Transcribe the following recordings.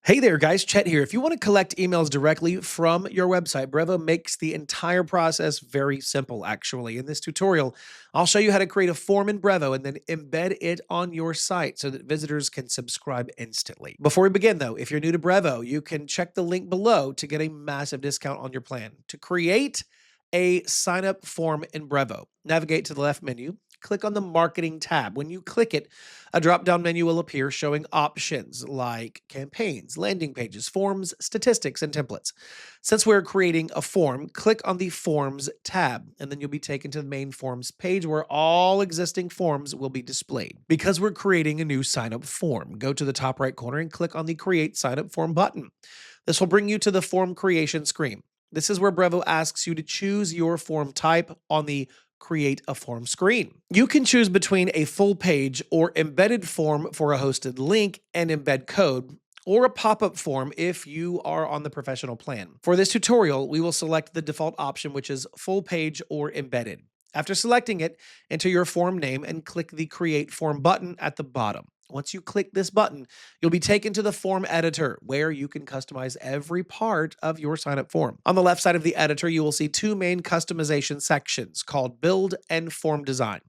Hey there, guys. Chet here. If you want to collect emails directly from your website, Brevo makes the entire process very simple, actually. In this tutorial, I'll show you how to create a form in Brevo and then embed it on your site so that visitors can subscribe instantly. Before we begin, though, if you're new to Brevo, you can check the link below to get a massive discount on your plan. To create a sign up form in Brevo, navigate to the left menu. Click on the Marketing tab. When you click it, a drop-down menu will appear showing options like campaigns, landing pages, forms, statistics, and templates. Since we're creating a form, click on the Forms tab, and then you'll be taken to the main Forms page where all existing forms will be displayed. Because we're creating a new sign-up form, go to the top right corner and click on the Create Sign-up Form button. This will bring you to the form creation screen. This is where Brevo asks you to choose your form type on the Create a Form screen. You can choose between a full page or embedded form for a hosted link and embed code, or a pop-up form if you are on the professional plan. For this tutorial, we will select the default option, which is full page or embedded. After selecting it, enter your form name and click the Create Form button at the bottom. Once you click this button, you'll be taken to the form editor where you can customize every part of your sign-up form. On the left side of the editor, you will see two main customization sections called Build and Form Design.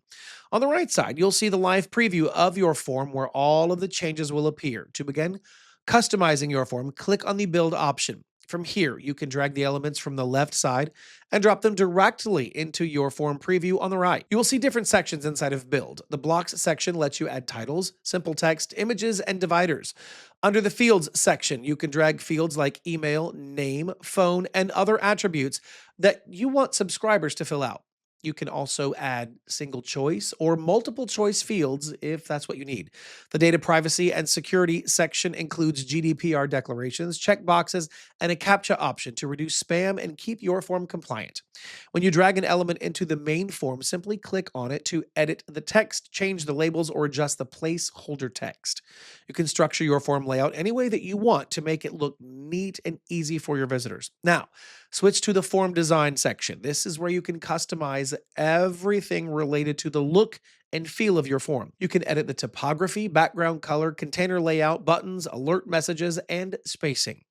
On the right side, you'll see the live preview of your form where all of the changes will appear. To begin customizing your form, click on the Build option. From here, you can drag the elements from the left side and drop them directly into your form preview on the right. You will see different sections inside of Build. The Blocks section lets you add titles, simple text, images, and dividers. Under the Fields section, you can drag fields like email, name, phone, and other attributes that you want subscribers to fill out. You can also add single choice or multiple choice fields if that's what you need. The data privacy and security section includes GDPR declarations, checkboxes, and a CAPTCHA option to reduce spam and keep your form compliant. When you drag an element into the main form, simply click on it to edit the text, change the labels, or adjust the placeholder text. You can structure your form layout any way that you want to make it look neat and easy for your visitors. Now, switch to the form design section. This is where you can customize everything related to the look and feel of your form. You can edit the typography, background color, container layout, buttons, alert messages, and spacing.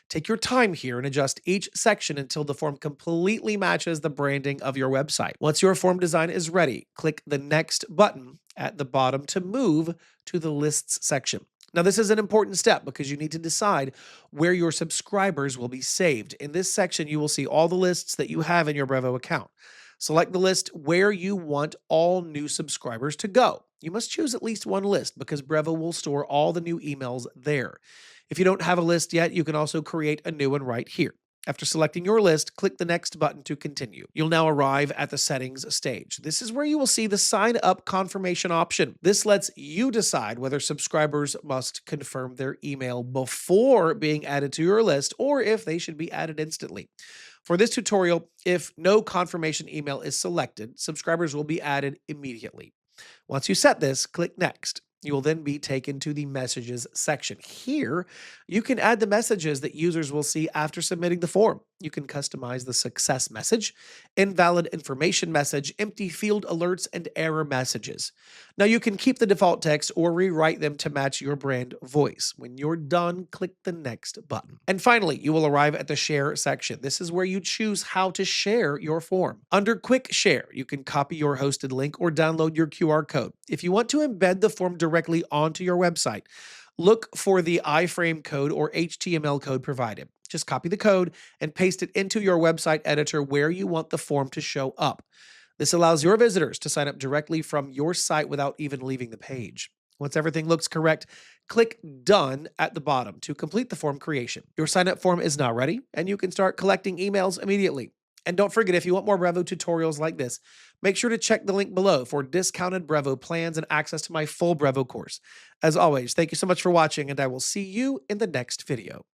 Take your time here and adjust each section until the form completely matches the branding of your website. Once your form design is ready, click the Next button at the bottom to move to the Lists section. Now, this is an important step because you need to decide where your subscribers will be saved. In this section, you will see all the lists that you have in your Brevo account. Select the list where you want all new subscribers to go. You must choose at least one list because Brevo will store all the new emails there. If you don't have a list yet, you can also create a new one right here. After selecting your list, click the Next button to continue. You'll now arrive at the Settings stage. This is where you will see the Sign Up Confirmation option. This lets you decide whether subscribers must confirm their email before being added to your list or if they should be added instantly. For this tutorial, if no confirmation email is selected, subscribers will be added immediately. Once you set this, click Next. You will then be taken to the Messages section. Here, you can add the messages that users will see after submitting the form. You can customize the success message, invalid information message, empty field alerts, and error messages. Now, you can keep the default text or rewrite them to match your brand voice. When you're done, click the Next button. And finally, you will arrive at the Share section. This is where you choose how to share your form. Under Quick Share, you can copy your hosted link or download your QR code. If you want to embed the form directly onto your website, look for the iframe code or HTML code provided. Just copy the code and paste it into your website editor where you want the form to show up. This allows your visitors to sign up directly from your site without even leaving the page. Once everything looks correct, click Done at the bottom to complete the form creation. Your sign-up form is now ready, and you can start collecting emails immediately. And don't forget, if you want more Brevo tutorials like this, make sure to check the link below for discounted Brevo plans and access to my full Brevo course. As always, thank you so much for watching, and I will see you in the next video.